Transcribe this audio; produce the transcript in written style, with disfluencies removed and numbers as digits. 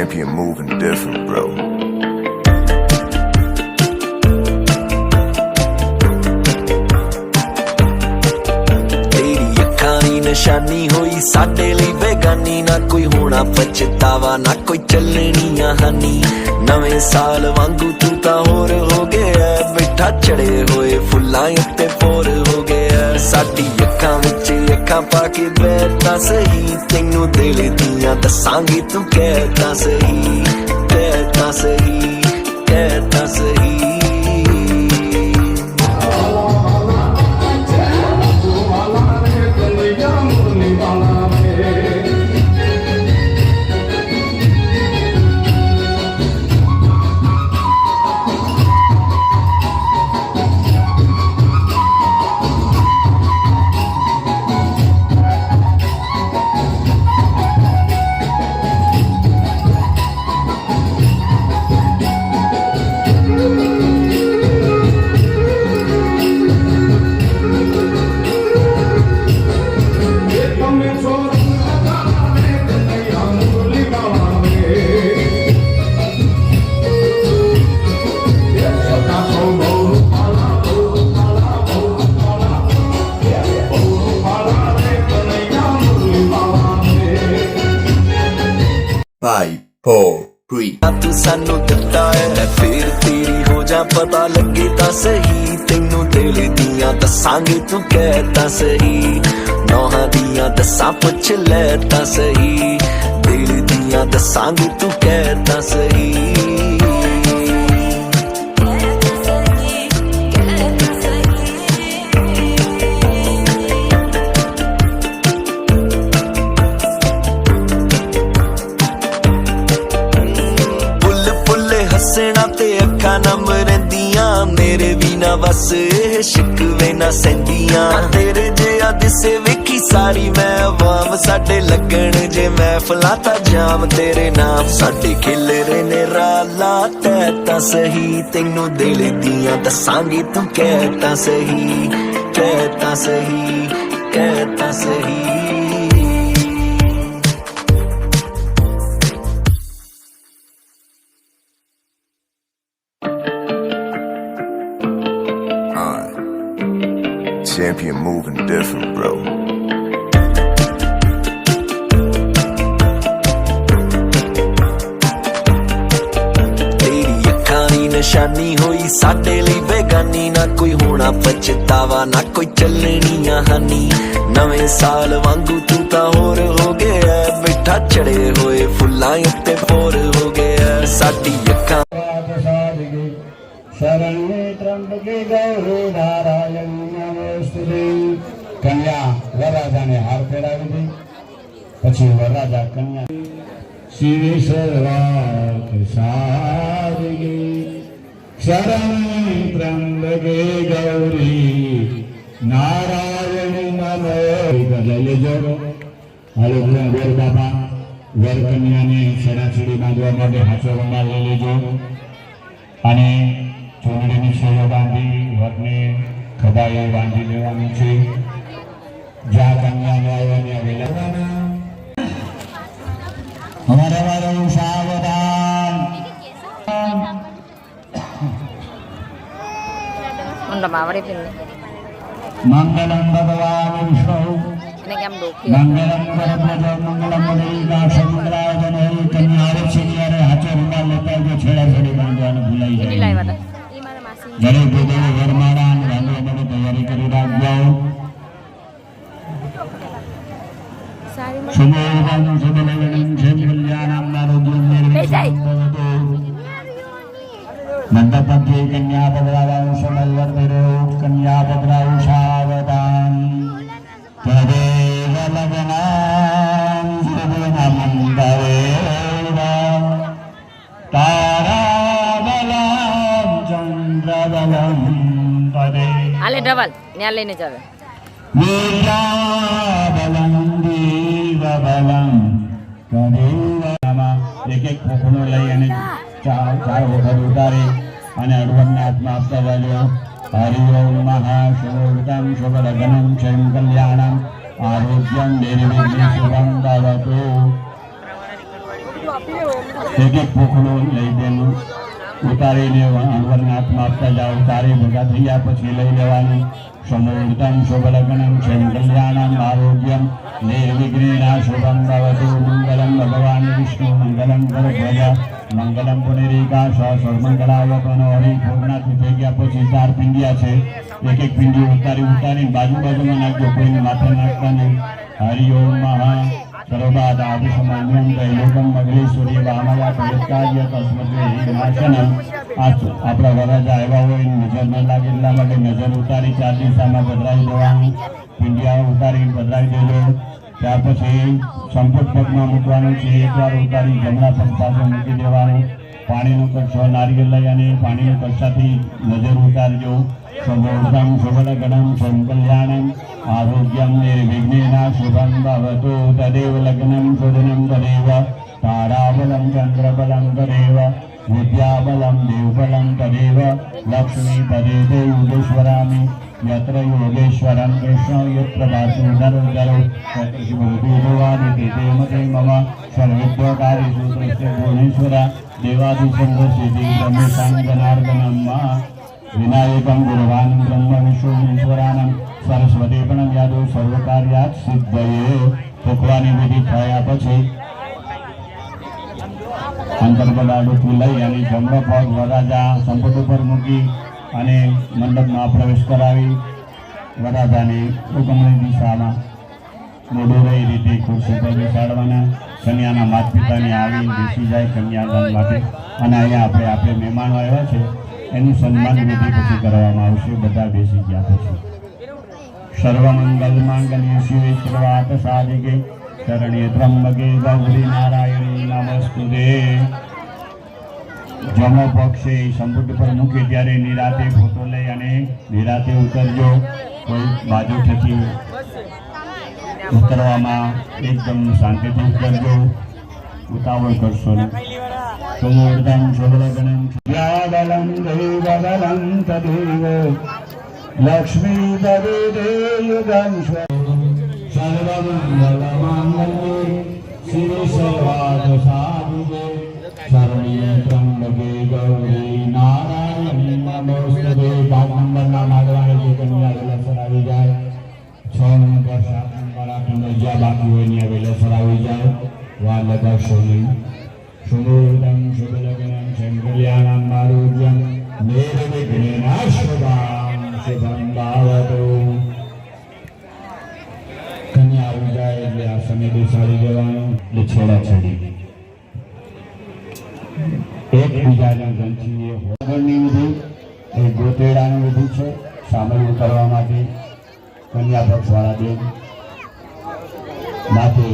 Champion moving different, bro. तेरी अखां दी निशानी होई साडे लई बेगानी, ना कोई होना पछतावा ना कोई चलनी हानी। नवें साल वांगू तू तां होर हो गया, बैठा चढ़े होए फुल्लां उत्ते पोर हो गया। साडी अखां विच अखां पा के बैठा सही, तैनू दिल दियां दसांगी तू कहता सही, कहता सही, कहता सही। Five, four, three. तू सानू दिता है फिर तेरी हो जा पता लगे तां सही, तैनू दिल दियां दसांगे तू कहता सही। नौहां दियां दसां पुछ लै तां सही, दिल दियां दसांगे तू कहता सही। हसना ते अखा नम रहिंदियां, मेरे भी ना बस शिकवे ना सहिंदियां। तेरे जिहा दिसे वेखी सारी मैं अवाम, साडे लगन जे महफिलां तां जाम तेरे नाम। साडे खिलरे ने राला तैता सही, तैनू दिल दियां दसांगी तू कहता सही, कहता सही, कहता सही। Champion moving different, bro. तेरी अखां दी निशानी होई साडे लई बेगानी, ना कोई होना पछतावा ना कोई चलनी हानी। नवें साल वांगू तू तां होर हो गया, बैठा चढ़े होए फुल्लां उत्ते पोर हो गया। साडी अखां शरण्ये त्र्यंबके गौरी नारायणी नमोस्तुते। कन्या वरराजाने हार પહેરાવી દી, પછી વરરાજા કન્યા શિવ સર્વાર્થ સાધિકે શરણ્યે ત્ર્યંબકે ગૌરી નારાયણી નમોસ્તુતે। લઈ લેજો હાલો વર બાબા વર કન્યાને છેડાછેડી બાંધવા માટે હાથો રૂમાલ લઈ લેજો અને ચોરડીની છેડો બાંધી વરને ખભાએ બાંધી લેવાનું છે। જ્યાં કન્યાને આવ્યા વેલાવાના અમારે વાળું સાવધાન। મંગલમ ભગવાન વિષ્ણુ મંગલમ પરમજો મંગલમ મદિકા સમુદ્રાય જનૈ। કન્યા આવે છે ત્યારે હાથે રૂમાલ લેતા આવજો, છેડાછેડી બાંધવાનું ભૂલાઈ જાય। દરેક ભોગવો વરમાળા અને બાંધવા માટે તૈયારી કરી રાખજો। શુભોદయం શુભલગ્નમ શુભ કલ્યાણમ આરોગ્યમ નિર્વિઘ્નમ। મંડપથી કન્યા પધરાવાનું સમય વર્તેરો કન્યા પધરાવું સાવધાન। તદેવ લગ્નામ શુભમ મંગળે તારાબલમ ચંદ્રબલમ પદે। આલે ડબલ ન્યા લઈને જાવે વિદ્યાબલમ દેવબલમ કદેવમાં। એક એક ખોખણો લઈ અને ચાર વખત ઉતારી અને અડવરના હાથમાં આપતા જાજો। हरि ओम महाशोभम शुभलग्नं क्षयं कल्याणं आरोग्यं दीर्घं शुभं भवतु। એક એક પોખડો લઈ દેનું ઉતારીને અણવરના હાથમાં આપતા જાઓ. તારે ભેગા થઈ ગયા પછી લઈ લેવાનું. સમૃદ્ધમ શુભલગ્નમ ક્ષેમ કલ્યાણમ આરોગ્યમ નિર્વિઘ્નેના શુભમ ભવતુ. મંગલમ ભગવાન વિષ્ણુ મંગલમ ગરુડધ્વજ મંગલમ પુનરીકાશ સર્વમંગલાય તનો હરિ. ભોગનાથ થઈ ગયા પછી 4 પિંડિયા છે. એક એક પિંડી ઉતારી બાજુમાં નાખજો, કોઈને માથે નાખતા નહીં. હરિ ઓમ મહા સર્વબાદ આભિષમાન્યમ તૈલોકમ મગલેશ્વરી વામયા પ્રયત્કાર્ય તસ્મદ્વે નાશનમ. આપણા વરરાજા આવ્યા હોય નજર ન લાગે એટલા માટે નજર ઉતારી 4 દિશામાં પધરાવી દેવાનું. પિંડિયા ઉતારી પધરાવી દેજો. ત્યાર પછી સંપૂર્ણ પગમાં મૂકવાનું છે. એકવાર ઉતારી જમણા પગ પાસે મૂકી દેવાનું. પાણીનો કક્ષો નારિયેળ લઈ અને પાણીના કક્ષાથી નજર ઉતારજો. સમૃદ્ધમ શુભલગ્નમ ક્ષેમ કલ્યાણમ આરોગ્યમ નિર્વિઘ્નેના શુભમ ભવતુ. તદેવ લગ્નમ સુદનમ તદેવ તારાબલમ ચંદ્રબલમ તદેવ વિદ્યાબલમ દેવબલમ તદેવ લક્ષ્મી પદે તે યોગેશ્વરામિ. યત્ર યોગેશ્વરમ કૃષ્ણ યત્ર વાસુધરો ધરો તત્ર શિવભૂતવાદિ તે મતે મમ સર્વેભ્યોકારી સૂત્રસ્ય ભુવનેશ્વર દેવાદિશંગ સિદ્ધિ બ્રહ્મેશાં જનાર્દનમ વિનાયકમ ગુરવાન બ્રહ્મ વિષ્ણુશ્વરાનમ સરસ્વતી પણ યાદો સર્વકાર્યાત સિદ્ધયે. પોખવાની વિધિ થયા પછી અંતર્બલાડુથી લઈ અને જમણો પગ વરરાજા સંપટ ઉપર મૂકી અને મંડપમાં પ્રવેશ કરાવી વરરાજાને ઉગમણી દિશામાં મોઢું રહી રીતે ખુરશી પર બેસાડવાના. કન્યાના માતા પિતાને આવી બેસી જાય કન્યાદાન માટે. અને અહીંયા આપણે મહેમાનો આવ્યા છે એનું સન્માન વિધિ પછી કરવામાં આવશે. બધા બેસી ગયા પછી સર્વમંગલ માંગલ્ય શિવે સર્વાર્થ સાધિકે શરણ્યે ત્રંબકે ગૌરી નારાયણી નમસ્તુતે. જમો પક્ષે સંપુટ પર મૂકે ત્યારે નિરાતે ફોટો લઈ અને નિરાતે ઉતરજો. કોઈ બાજુથી ઉતરવામાં એકદમ શાંતિથી ઉતરજો, ઉતાવળ કરશો નહીં. સમૃદ્ધમ શુભલગ્નમ યાદલમ દેવબલમ તદેવ લક્ષ્મી પદે યુગમ સર્વમંગલમાંગલ્યે શિવે સર્વાર્થ સાધિકે શરણ્યે ત્રંબકે ગૌરી નારાયણી નમોસ્તુતે. 5 નંબરના નાગરાણી જે કન્યા વેલેસર આવી જાય, 6 નંબર 7 નંબર 8 નંબર જ્યાં બાકી હોય ત્યાં વેલેસર આવી જાય. વાર લગાવશો નહીં. સુમૃતમ શુભલગ્નમ ક્ષેમ કલ્યાણમ આરોગ્યમ નિર્વિઘ્નેના શુભમ શુભમ ભવતુ. કન્યા આવી જાય એટલે આ સમય બેસાડી દેવાનું. એટલે છેડાછેડી એકબીજાના ગંઠીએ હોગળની વિધિ એ ગોતેડાની વિધિ છે. સામેલ કરવા માટે કન્યા પક્ષવાળા બેન માથે